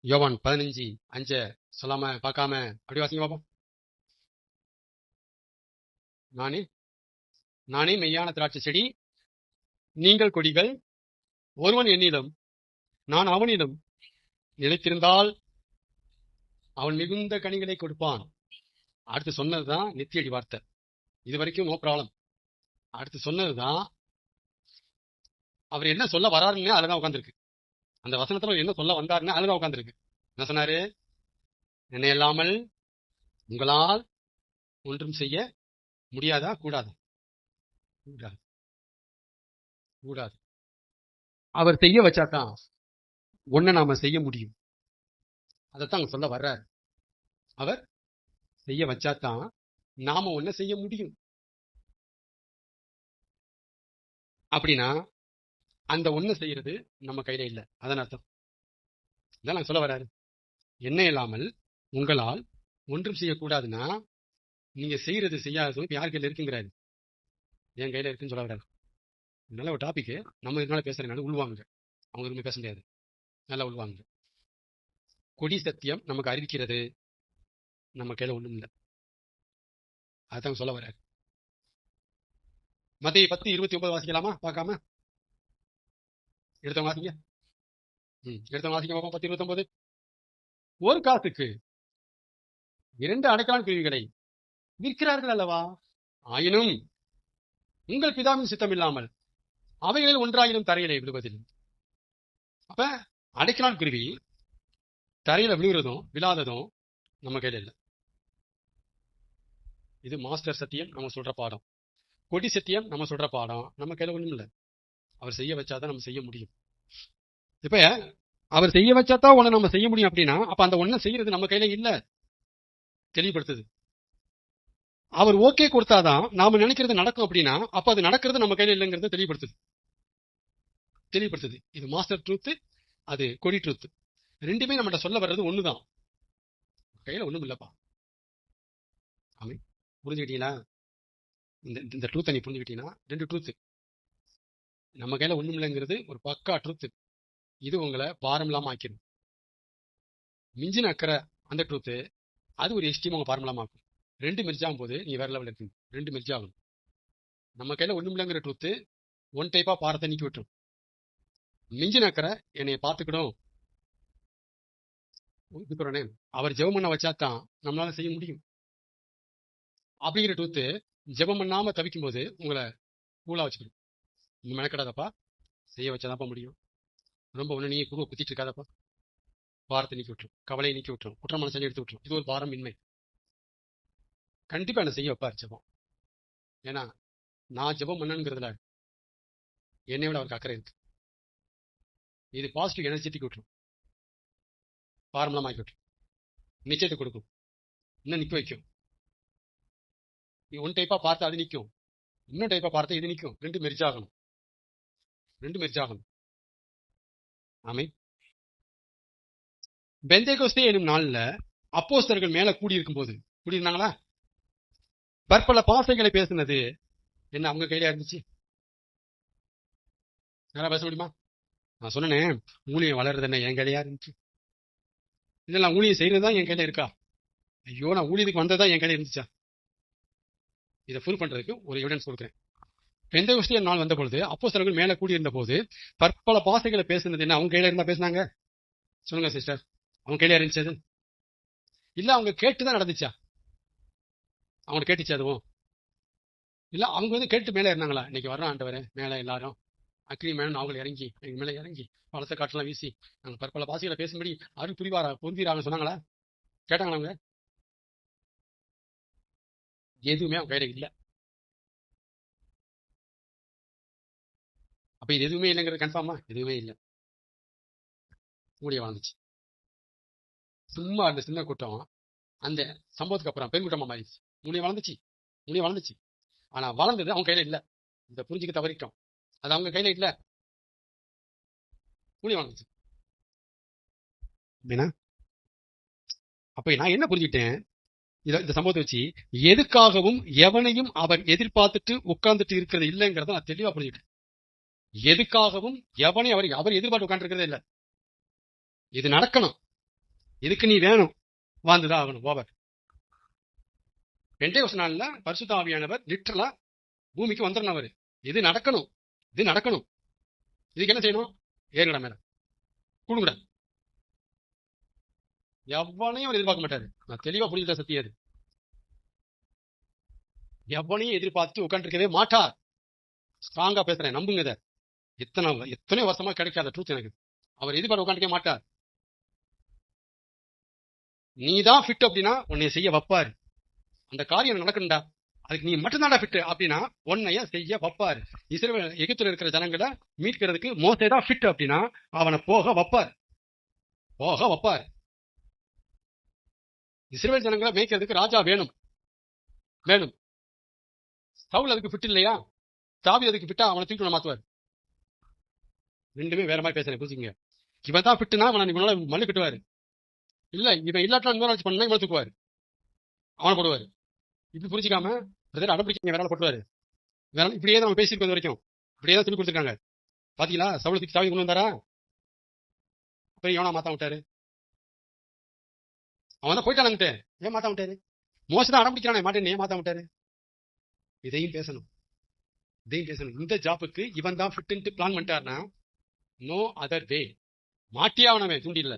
யோவான் 15:5 சொல்லாம பார்க்காம அப்படி வாசிங்க பாப்போம். நானே மெய்யான திராட்சை செடி, நீங்கள் கொடிகள். ஒருவன் என்னிலும் நான் அவனிலும் நிலைத்திருந்தால் அவன் மிகுந்த கனிகளை கொடுப்பான். அடுத்து சொன்னதுதான் நித்தியடி வார்த்தை. இது வரைக்கும் நோ ப்ராப்ளம். அடுத்து சொன்னதுதான் அவர் என்ன சொல்ல வராருன்னு அதுதான் உட்காந்துருக்கு. அந்த வசனத்துல என்ன சொல்ல வந்தாருன்னு அதுதான் உட்காந்துருக்கு. என்ன சொன்னாரு? என்னை இல்லாமல் உங்களால் ஒன்றும் செய்ய முடியாதா? கூடாது. அவர் செய்ய வச்சாதான் ஒன்ன நாம செய்ய முடியும். அதைத்தான் அங்க சொல்ல வர்றாரு. அவர் செய்ய வச்சாதான் நாம ஒன்ன செய்ய முடியும். அப்படின்னா அந்த ஒண்ணு செய்யறது நம்ம கையில இல்ல. அதன் அர்த்தம் இதான் நான் சொல்ல வர்றாரு. என்ன இல்லாமல் உங்களால் ஒன்றும் செய்யக்கூடாதுன்னா நீங்க செய்யறது செய்யாததும் இப்ப யார் கையில இருக்குங்கிறாரு? என் கையில இருக்குன்னு சொல்ல வர்றாரு. நல்ல ஒரு டாபிக். நம்ம இதனால பேசுறதுனால உள்வாங்க. அவங்க எதுவுமே பேச முடியாது. நல்லா உள்வாங்க. கொடி சத்தியம் நமக்கு அறிவிக்கிறது. நம்ம கையில ஒண்ணும் இல்லை. அதான் சொல்ல வர்றாரு. மத்தேயு 10:29 வாசிக்கலாமா? பார்க்காம எடுத்தவங்க வாசிங்க. எடுத்தவங்க வாசிக்க பார்ப்போம். 10:29. ஒரு காசுக்கு 2 அடைக்கலான் குருவிகளை விற்கிறார்கள் அல்லவா? ஆயினும் உங்கள் பிதாவின் சித்தம் இல்லாமல் அவைகளில் ஒன்றாயினும் தரையிலே விழுவதில்லை. அப்ப அடைக்கலான் குருவி தரையில விழுகிறதும் விழாததும் நம்ம கையில இல்லை. இது மாஸ்டர் சத்தியம் நம்ம சொல்ற பாடம். கொடி சத்தியம் நம்ம சொல்ற பாடம். நம்ம கையில ஒண்ணும் இல்லை. அவர் செய்ய வச்சாதான் நம்ம செய்ய முடியும். இப்ப அவர் செய்ய வச்சாதான் ஒண்ணு நம்ம செய்ய முடியும் அப்படின்னா அப்ப அந்த ஒண்ணு செய்யறது நம்ம கையில இல்ல. தெளிவுபடுத்துது. அவர் ஓகே கொடுத்தாதான் நாம நினைக்கிறது நடக்கும் அப்படின்னா அப்ப அது நடக்கிறது நம்ம கையில இல்லைங்கிறத தெளிவுபடுத்துது. இது மாஸ்டர் ட்ரூத், அது கொடி ட்ரூத். ரெண்டுமே நம்மகிட்ட சொல்ல வர்றது ஒண்ணுதான். கையில ஒண்ணும் இல்லப்பா. ஆமே, புரிஞ்சுக்கிட்டீங்களா? இந்த ட்ரூத்தை நீ புரிஞ்சுக்கிட்டீங்கன்னா 2 ட்ரூத். நம்ம கையில ஒண்ணும் இல்லைங்கிறது ஒரு பக்கா ட்ரூத். இது உங்களை பாரம் இல்லாம ஆக்கிடும். மிஞ்சின அக்கறை அந்த ட்ரூத், அது ஒரு எஸ்டீம் உங்க பாரம் இல்லாம ஆக்கும். 2 மெர்ஜாகும் போது நீ வேற லெவல் இருக்கு. 2 மெர்ஜாகும். நம்ம கையில ஒண்ணும் இல்லைங்கிற ட்ரூத் ஒன் டைப்பா பாரத்தை நீக்கி விட்டுரும். மிஞ்சின அக்கறை என்னைய பார்த்துக்கிடும். அவர் ஜெபம் பண்ண வச்சாதான் நம்மளால செய்ய முடியும். அப்படிங்கிற ட்ரூத் ஜெபம் பண்ணாம தவிக்கும் போது உங்களை கூலா வச்சுக்கணும். நீ மெனக்கடாதப்பா, செய்ய வச்சாதாப்பா முடியும். ரொம்ப ஒண்ணு நீ குத்திட்டு இருக்காதப்பா. பாரத்தை நீக்கி விட்டுரும். கவலையை நீக்கி விட்டுரும். குற்ற மனசை எடுத்து விட்டுரும். இது ஒரு பாரம் இன்மை. கண்டிப்பா என்ன செய்ய வைப்பார் ஜெபம். ஏன்னா நான் ஜெபம் பண்ணணுங்கிறதுல என்னை விட அவருக்கு அக்கறை இருக்கு. இது பாசிட்டிவ் எனர்ஜெட்டிக் விட்டுரும். பாரம்லாம் ஆக்கி விட்டுரும். நிச்சயத்தை கொடுக்கும். இன்னும் நிக்க வைக்கும். ஒன் டைப்பா பார்த்து அது நிற்கும். இன்னும் டைப்பா பார்த்து இது நிற்கும். 2 மெர்ஜாகணும். ஆமை. பெந்தேகோஸ்தே எனும் நாள்ல அப்போஸ்தலர்கள் மேல கூடியிருந்தாங்களா? பற்பல பாசைகளை பேசுனது என்ன அவங்க கையில இருந்துச்சு? யாரா பேச முடியுமா? நான் சொன்னேன், ஊழியம் வளர்றது என்ன என் கையிலயா இருந்துச்சு? இதெல்லாம் ஊழியம் செய்யறதுதான் என் கையில இருக்கா? ஐயோ, நான் ஊழியத்துக்கு வந்ததுதான் என் கையில இருந்துச்சா? இதை ஃபுல் பண்றதுக்கு ஒரு எவிடன்ஸ் கொடுக்குறேன். பெந்தேகோஸ்தே நாள் வந்த பொழுது அப்போஸ்தலர்கள் மேல கூடியிருந்த போது பற்பல பாசைகளை பேசுனது என்ன அவங்க கையில இருந்தா பேசினாங்க? சொல்லுங்க சிஸ்டர், அவங்க கையில இருந்துச்சு? இல்ல அவங்க கேட்டுதான் நடந்துச்சா? அவங்க கேட்டுச்சு அதுவும் இல்ல அவங்க கேட்டு மேல இருந்தாங்களா? இன்னைக்கு வர்றோம் ஆண்டவரே, மேல எல்லாரும் அக்னி மேல அவங்க இறங்கி எங்க மேல இறங்கி பழத்தை காட்டெல்லாம் வீசி நாங்க பற்பல பாசைகளை பேசும்படி அருள் புரிவாராங்க சொன்னாங்களா? கேட்டாங்களா? அவங்க எதுவுமே அவங்க கையில இல்ல. அப்ப இது எதுவுமே இல்லைங்கிறது கன்ஃபார்மா? எதுவுமே இல்லை. ஊழிய வாழ்ந்துச்சு. சும்மா அந்த சின்ன கூட்டம் அந்த சம்பவத்துக்கு அப்புறம் பெண் கூட்டமா மாறிடுச்சு. ஊழிய வளர்ந்துச்சு. ஆனா வளர்ந்தது அவங்க கையில இல்ல. இதை புரிஞ்சுக்க தவறிட்டோம். அது அவங்க கையில இல்ல. ஊழிய வளர்ந்துச்சு. அப்ப நான் என்ன புரிஞ்சுக்கிட்டேன் இந்த சம்பவத்தை வச்சு? எதுக்காகவும் எவனையும் அவர் எதிர்பார்த்துட்டு உட்கார்ந்துட்டு இருக்கிறது இல்லைங்கிறத நான் தெளிவா புரிஞ்சுக்கிட்டேன். எதுக்காகவும் எவனையும் அவர் எதிர்பார்த்து உட்கார்ந்து இருக்கிறதே இல்லை. இது நடக்கணும். இதுக்கு நீ வேணும், வாழ்ந்துதான் ஆகணும். ஓவர். பெண்டேகோஸ்து நாள்ல பரிசுத்த ஆவியானவர் லிட்டரலா பூமிக்கு வந்துடணும். அவரு இது நடக்கணும், இது நடக்கணும். இதுக்கு என்ன செய்யணும்? ஏறுங்கடா மேல, கூடுங்கடா. எவனையும் அவர் எதிர்பார்க்க மாட்டாரு. நான் தெளிவா புரிஞ்சுட்ட சத்தியம் அது. எவனையும் எதிர்பார்த்து உட்காந்துருக்கவே மாட்டார். ஸ்ட்ராங்கா பேசுறேன், நம்புங்க இதை. எத்தனை வருஷமா கிடைக்காத ட்ரூத் எனக்கு. அவர் எதிர்பார்த்து உட்காந்துக்கவே மாட்டார். நீதான் ஃபிட் அப்படின்னா உன்னைய செய்ய வைப்பாரு. அந்த காரியம் நடக்கணும்டா, அதுக்கு நீ மட்டும்தான்டா ஃபிட் அப்படின்னா உன்னைய செய்ய வைப்பாரு. இஸ்ரவேல் எகிப்துல இருக்கிற ஜனங்களை மீட்கிறதுக்கு மோசே தான் ஃபிட் அப்படின்னா அவனை போக வைப்பார். இஸ்ரவேல் ஜனங்களை மேய்க்கிறதுக்கு ராஜா வேணும். சவுல் அதுக்கு ஃபிட் இல்லையா? தாவீது அதுக்கு ஃபிட்டா? அவனை தூக்கி மாத்துவார். ரெண்டுமே வேற மாதிரி பேசுறேன், புரிஞ்சுங்க. இவன் தான் ஃபிட்னா அவனை இவனோட மல்லு கட்டுவாரு. இல்ல இவன் இல்லாட்டா இன்னொரு ஆட்சி பண்ணா இவனை தூக்குவாரு, அவனை போடுவாரு. இப்படி புரிஞ்சுக்காம அடம்பிடிக்க வேற போட்டுவாரு. வேற இப்படியே தான் நம்ம பேசியிருக்கோம் வரைக்கும். இப்படியே தான் சொல்லி கொடுத்துருக்காங்க. பாத்தீங்களா? சவுளை தூக்கி தாவீது கொண்டு வந்தாரா? அப்புறம் எவனா மாத்தா விட்டாரு? அவன் தான் போயிட்டானுங்கிட்ட. ஏன் மாத்தா விட்டாரு? மோசம் தான் அடம்பிடிக்கிறானே மாட்டேன், ஏன் மாத்தா விட்டாரு? இதையும் பேசணும். இந்த ஜாப்புக்கு இவன் தான் ஃபிட் பிளான் பண்ணிட்டாருன்னா நோ அதர் வே. மாட்டியே அவனவன் துண்டி இல்ல.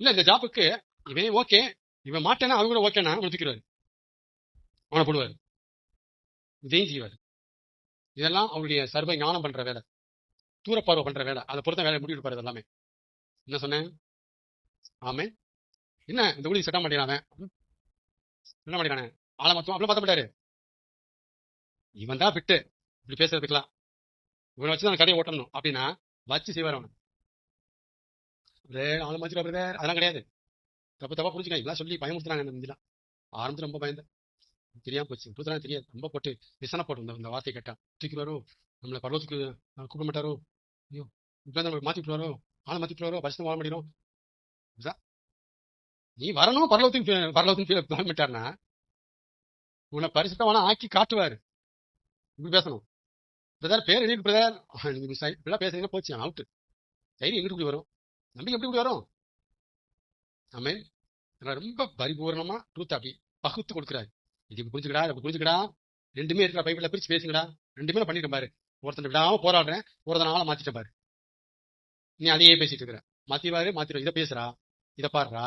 இந்த ஜாப்புக்கு இவன் ஓகே, இவன் மாட்டேன்னா அவங்க கூட ஓகேனா அவனை தூக்கிடுவாரு, அவனை போடுவாரு. இதையும் செய்வாரு. இதெல்லாம் அவருடைய சர்வ ஞானம் பண்ற வேலை, தூரப்பார்வை பண்ற வேலை. அதை பொறுத்த வேலை முடிவு எடுப்பாரு. எல்லாமே என்ன சொன்னேன்? ஆமே. என்ன இந்த ஊழி செட்டா மாட்டேங்கிறான், என்ன மாட்டேங்கானே ஆளை மொத்தம் அப்படிலாம் பார்த்த மாட்டாரு. இவன் தான் ஃபிட்டு இப்படி பேசுறதுக்கெல்லாம். இவனை வச்சுதான் கதையை ஓட்டணும் அப்படின்னா வச்சு செய்வார். அவனை ஆளை மாச்சு அதெல்லாம் கிடையாது. தப்பா புரிஞ்சுக்காங்க. இதெல்லாம் சொல்லி பயமுறுத்துறாங்க. இந்த ஆரம்பத்தில் ரொம்ப பயந்தேன், தெரியாம போச்சு. தூத்துறாங்க தெரியாது, ரொம்ப போட்டு விசனை போட்டு இந்த வார்த்தையை கேட்டா தூக்கிடுவாரோ, நம்மளை பரவத்துக்கு கூப்பிட மாட்டாரோ, ஐயோ இப்ப நம்ம மாத்தி விட்டுருவாரோ, ஆளை மாத்தி விட்டுருவாரோ, பரிசு வாழ முடியும். நீ வரணும் பரலோகத்துக்கு பிளான் பண்ணிட்டாருன்னா உன்னை பரிசுத்த வேணா ஆக்கி காட்டுவாரு. இப்படி பேசணும். பிரதர் பேர் எழுதி பிரதர் இப்படிலாம் பேசுறீங்கன்னா போச்சு, அவுட்டு. தைரியம் எங்கிட்டு இப்படி வரும்? நம்பிக்கை எப்படி இப்படி வரும்? ஆமே. ரொம்ப பரிபூர்ணமா ட்ரூத் அப்படி பகுத்து கொடுக்குறாரு. இது புரிஞ்சுக்கடா, அப்படி புரிஞ்சுக்கடா. ரெண்டுமே இருக்கிற பைபிள்ல பிரிச்சு பேசுங்கடா. ரெண்டுமே பண்ணிட்டு பாரு. ஒருத்தன் விடாம போராடுறேன், ஒருத்தனால மாத்திட்ட பாரு. நீ அதையே பேசிட்டு இருக்கிற. மாத்திடுவாரு. இதை பேசுறா, இதை பாடுறா.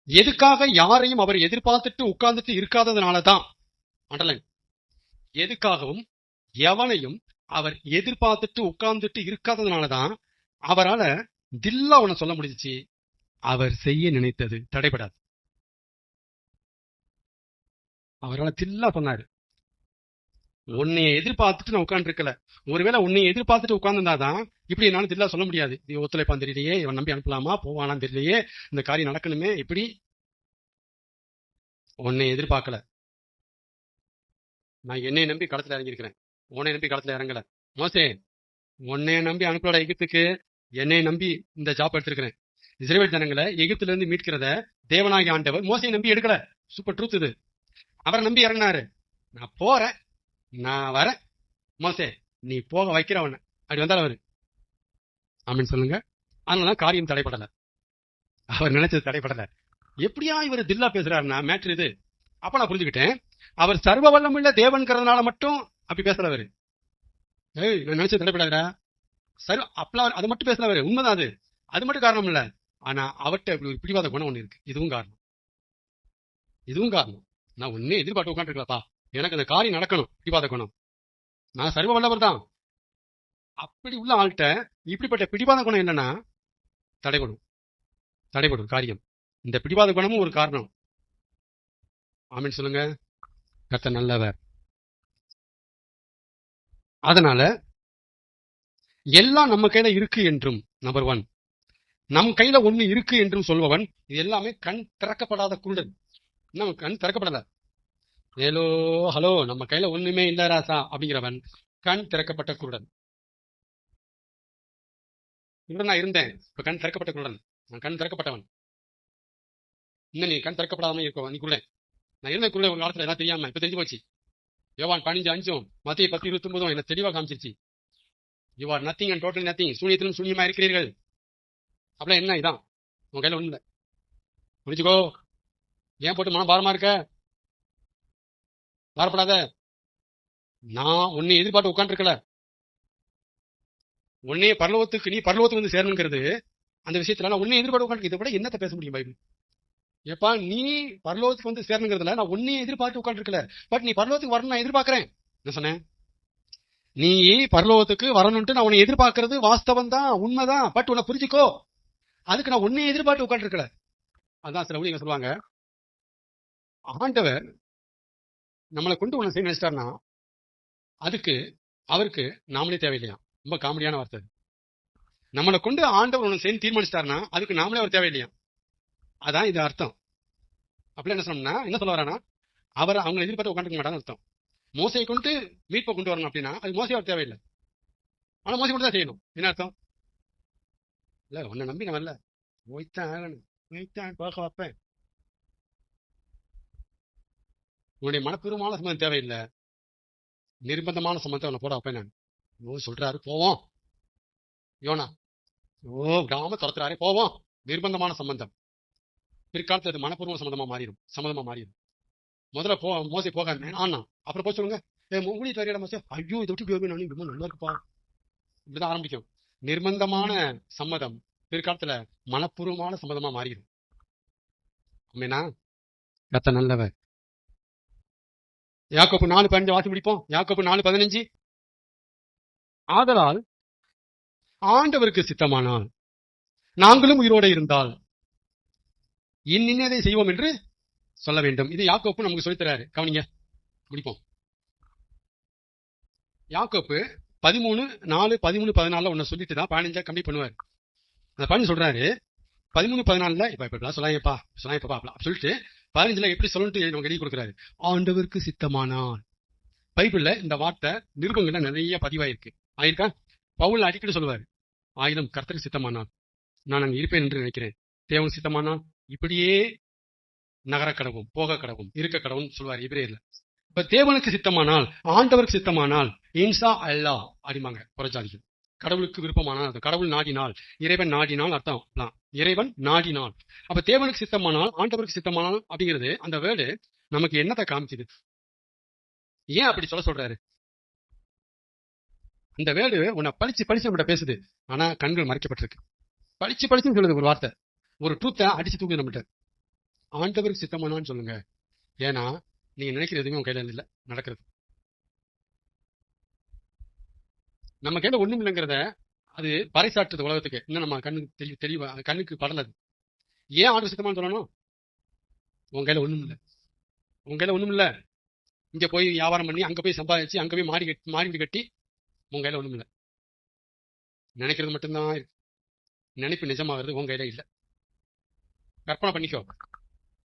எதுக்காக யாரையும் அவர் எதிர்பார்த்துட்டு உட்கார்ந்துட்டு இருக்காததுனாலதான், அண்டர்லைன், எதுக்காகவும் எவனையும் அவர் எதிர்பார்த்துட்டு உட்கார்ந்துட்டு இருக்காததுனாலதான் அவரால் தில்லா ஒண்ணு சொல்ல முடிஞ்சிச்சு. அவர் செய்ய நினைத்தது தடைபடாது. அவரால் தில்லா சொன்னாரு, உன்னைய எதிர்பார்த்துட்டு நான் உட்கார்ந்து இருக்கல. ஒருவேளை உன்னைய எதிர்பார்த்துட்டு உட்கார்ந்துருந்தாதான் இப்படி என்னாலும் தெரியல சொல்ல முடியாது. இது ஒத்துழைப்பான் தெரியலையே, இவன் நம்பி அனுப்பலாமா போவானான்னு தெரியலையே, இந்த காரியம் நடக்கணுமே. இப்படி உன்னை எதிர்பார்க்கல. நான் என்னை நம்பி களத்துல இறங்கியிருக்கிறேன், உன்னை நம்பி களத்துல இறங்கல. மோசே உன்னை நம்பி அனுப்பலோட எகிப்துக்கு, என்னை நம்பி இந்த ஜாப் எடுத்திருக்கிறேன். இஸ்ரவேல் ஜனங்களை எகிப்துல இருந்து மீட்கிறத தேவனாகி ஆண்டவர் மோசையை நம்பி எடுக்கல. சூப்பர் ட்ரூத் இது. அவரை நம்பி இறங்கினாரு. நான் போறேன், நான் வரேன், மோசே நீ போக வைக்கிறவன அப்படி வந்தாலும் அவரு ஆமீன் சொல்லுங்க. அதனாலதான் காரியம் தடைப்படல. அவர் நினைச்சது தடைப்படல. எப்படியா இவர் தில்லா பேசுறாருன்னா மேட்ரு இது. அப்ப நான் புரிஞ்சுக்கிட்டேன், அவர் சர்வ வல்லமுள்ள தேவன்கிறதுனால மட்டும் அப்படி பேசுறவரு. ஏய் நான் நினைச்சது தடைப்படாதா சரி, அப்பெல்லாம் அது மட்டும் பேசுறவரு. உண்மைதான், அது மட்டும் காரணம் இல்ல. ஆனா அவர்கிட்ட பிடிவாத குணம் ஒண்ணு இருக்கு. இதுவும் காரணம். நான் ஒன்னே எதிர்பார்த்து உட்காந்துருக்கலப்பா, எனக்கு அந்த காரியம் நடக்கணும். பிடிவாத குணம். நான் சர்வ வல்லவர் தான். அப்படி உள்ள ஆள்கிட்ட இப்படிப்பட்ட பிடிவாத குணம் என்னன்னா தடைபடும் காரியம். இந்த பிடிவாத குணமும் ஒரு காரணம். ஆமீன் சொல்லுங்க. கர்த்தர் நல்லவர். அதனால எல்லாம் நம்ம கையில இருக்கு என்றும், நம்பர் 1 நம் கையில ஒண்ணு இருக்கு என்றும் சொல்பவன் இது எல்லாமே கண் திறக்கப்படாத குருடன். நம்ம கண் திறக்கப்படல. ஏலோ ஹலோ நம்ம கையில ஒண்ணுமே இல்ல ராசா அப்படிங்கிறவன் கண் திறக்கப்பட்ட குருடன். நான் இருந்தேன், இப்ப கண் திறக்கப்பட்ட குருடன். நான் கண் திறக்கப்பட்டவன். இன்னும் நீ கண் திறக்கப்படாம இருக்க, நீ குருடன். நான் இருந்த குருடன் ஒரு காலத்துல எல்லாம் தெரியாம இப்ப தெரிஞ்சு போச்சு. யோவான் 15:5 மத்திய 10:29 என்ன தெளிவா காமிச்சிருச்சு. You are nothing and totally nothing. சூனியத்திலும் சூனியமா இருக்கிறீர்கள். அப்படிலாம் என்ன இதான் உன் கையில ஒண்ணும் இல்லை. புரிஞ்சுக்கோ. ஏன் போட்டு மனம் பாரமா இருக்க? பாரப்படாத. நான் உன்னை எதிர்பார்த்து உட்காந்துருக்கல. உன்னைய பரலோகத்துக்கு, நீ பரலோகத்துக்கு வந்து சேரணுங்கிறது அந்த விஷயத்துல நான் உன்னை எதிர்பார்த்து உட்காந்து. இதை விட என்னத்தை பேச முடியும் பைபிள்? ஏப்பா, நீ பரலோகத்துக்கு வந்து சேரணுங்கிறதுல நான் உன்னையே எதிர்பார்த்து உட்காந்துருக்கல. பட் நீ பரலோகத்துக்கு வரணும் நான் எதிர்பார்க்கிறேன். என்ன சொன்னேன்? நீ பரலோகத்துக்கு வரணும்ட்டு நான் உன்னை எதிர்பார்க்கறது வாஸ்தவம் தான், உண்மைதான். பட் உன்னை புரிஞ்சுக்கோ, அதுக்கு நான் உன்னையே எதிர்பார்த்து உட்காந்துருக்கல. அதான் சில ஊழியர்கள் சொல்லுவாங்க, ஆண்டவர் நம்மளை கொண்டு உன்னை செய்ய நினைச்சிட்டாருன்னா அதுக்கு அவருக்கு நாமளே தேவையில்லையா. ரொம்ப காமெடியான வார்த்தை. நம்மளை கொண்டு ஆண்டவர் ஒன்று செய்ய தீர்மானிச்சிட்டாருன்னா அதுக்கு நாமளே அவர் தேவையில்லையா. அதான் இது அர்த்தம். அப்படி என்ன சொன்னோம்னா, என்ன சொல்ல வரானா, அவர் அவங்களை எதிர்பார்த்து உட்காந்துக்க மாட்டான்னு அர்த்தம். மோசையை கொண்டு மீட்பை கொண்டு வரணும் அப்படின்னா அது மோசை அவர் தேவையில்லை. ஆனா மோசை கொண்டு தான் செய்யணும். என்ன அர்த்தம்? இல்ல, உன்னை நம்பி நான் வரல, போய்த்தான் ஆகணும், போய்த்தான் பார்க்க வைப்பேன். உன்னுடைய மனப்பூர்வமான சம்மந்தம் தேவையில்லை, நிர்பந்தமான சம்மந்தம் அவனை போட வைப்பேன் நான். ஓ சொல்றாரு போவோம், யோனா ஓ கிராம துரத்துறாரே போவோம். நிர்பந்தமான சம்பந்தம் பிற்காலத்துல அது மனப்பூர்வ சம்மதமா மாறிடும். முதல்ல மோசை போக ஆனா அப்புறம் போய் சொல்லுங்க, ஊழியர் வரையிட மோசை, ஐயோ இதை விட்டு போய் நான் ரொம்ப நல்லா இருக்குப்பா, இப்படிதான் ஆரம்பிக்கும். நிர்பந்தமான சம்மதம் பிற்காலத்துல மனப்பூர்வமான சம்மதமா மாறிடும். அப்படின்னா கத்த நல்லவர். யாக்கோப்பு 4:15 வாசி முடிப்போம். யாக்கோப்பு 4:15, ஆதலால் ஆண்டவருக்கு சித்தமானால் நாங்களும் உயிரோடு இருந்தால் இன்னதை செய்வோம் என்று சொல்ல வேண்டும். இது யாக்கோப்பு நமக்கு சொல்லித்தராரு. கவனிங்க, முடிப்போம். யாக்கோப்பு 13:4, 13:14 சொல்லிட்டு தான் 15 கம்ப்ளீட் பண்ணுவார். அந்த 15 சொல்றாரு, 13:14 இப்ப சொல்லாங்கப்பா சொல்லிட்டு 15 எப்படி சொல்லணும்னு நமக்கு எழுதி கொடுக்குறாரு. ஆண்டவருக்கு சித்தமானால். பைபிள்ல இந்த வார்த்தை நிருபங்கள்ல நிறைய பதிவாயிருக்கு. ஆயிருக்கா? பவுல் அடிக்கடி சொல்லுவார், ஆயிரம் கர்த்தருக்கு சித்தமானால் நான் அங்க இருப்பேன் என்று நினைக்கிறேன். தேவன் சித்தமானால் இப்படியே நகர கடவும், போக கடவும், இருக்க கடவும் சொல்வார் எபிரேயர்ல. இப்ப தேவனுக்கு சித்தமானால், ஆண்டவருக்கு சித்தமானால், இன்சா அல்லா அப்படிமாங்க புறஜாதிகள். கடவுளுக்கு விருப்பமானால், கடவுள் நாடினால், இறைவன் நாடினால் அர்த்தம். இறைவன் நாடினால். அப்ப தேவனுக்கு சித்தமானால், ஆண்டவருக்கு சித்தமானால் அப்படிங்கிறது அந்த வேர்டு நமக்கு என்னத்தை காமிச்சுது? ஏன் அப்படி சொல்றாரு? இந்த வேர்டு உன்னை பழிச்சு நம்மகிட்ட பேசுது. ஆனா கண்கள் மறைக்கப்பட்டிருக்கு. பழிச்சுன்னு சொல்லுது ஒரு வார்த்தை, ஒரு ட்ரூத்தை அடிச்சு தூக்குது நம்மகிட்ட. ஆண்டவருக்கு சித்தமானான்னு சொல்லுங்க. ஏன்னா நீங்க நினைக்கிற எதுவுமே உங்க கையில இல்ல நடக்கிறது. நம்ம கையில ஒண்ணும் இல்லைங்கிறத அது பறைசாற்றுது உலகத்துக்கு. இன்னும் நம்ம கண்ணுக்கு தெளிவா கண்ணுக்கு படலது. ஏன் ஆண்டவர் சித்தமானு சொல்லணும்? உங்க கையில ஒண்ணும் இல்ல, உங்க கையில ஒண்ணும் இல்ல. இங்க போய் வியாபாரம் பண்ணி, அங்க போய் சம்பாதிச்சு, அங்க போய் மாடி வீடு கட்டி, உங்க கையில ஒண்ணும் இல்ல. நினைக்கிறது மட்டும்தான் இருக்கு. நினைப்பு நிஜமாகிறது உங்க கையில இல்ல. கற்பனை பண்ணிக்கோ,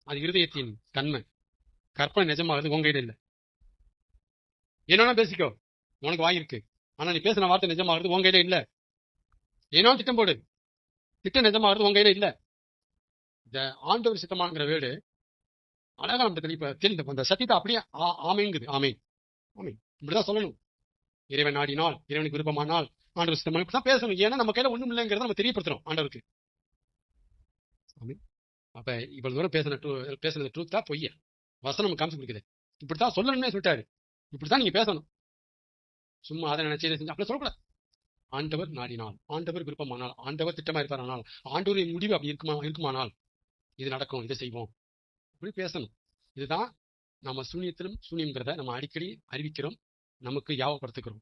அது இருதயத்தின் தன்மை. கற்பனை நிஜமாகிறது உங்க கையில இல்ல. என்னன்னா பேசிக்கோ, உனக்கு வாயிருக்கு. ஆனா நீ பேசின வார்த்தை நிஜமாகிறது உங்க கையில இல்ல. ஏன்னா திட்டம் போடு, திட்டம் நிஜமாகிறது உங்க கையில இல்ல. இந்த ஆண்டவர் சித்தமாங்கிற வேடு அழகா நம்ம தெரிந்த அந்த சத்தியத்தை அப்படியே ஆமைங்குது. ஆமேன் ஆமேன் இப்படிதான் சொல்லணும். இறைவன் நாடினால், இறைவனுக்கு விருப்பமானால், ஆண்டவர் சித்தமான இப்படிதான் பேசணும். ஏன்னா நம்ம கையில ஒண்ணும் இல்லைங்கிறத நம்ம தெரியப்படுத்துறோம் ஆண்டவருக்கு. அப்ப இவ்வளவு தூரம் பேசுனது ட்ரூத்தா பொய்யா? வசனம் காமிச்சு கொடுக்குது. இப்படித்தான் சொல்லணும்னே சொல்லிட்டாரு. இப்படித்தான் நீங்க பேசணும். சும்மா அதை நினைச்சு அப்படி சொல்லக்கூடாது. ஆண்டவர் நாடினால், ஆண்டவர் விருப்பமானால், ஆண்டவர் திட்டமா இருப்பாரானால், ஆண்டவரின் முடிவு அப்படி இருக்குமானால் இது நடக்கும், இதை செய்வோம், அப்படி பேசணும். இதுதான் நம்ம சூனியத்திலும் சூனியம்ங்கிறத நம்ம அடிக்கடி அறிவிக்கிறோம், நமக்கு யாவப்படுத்துக்கிறோம்.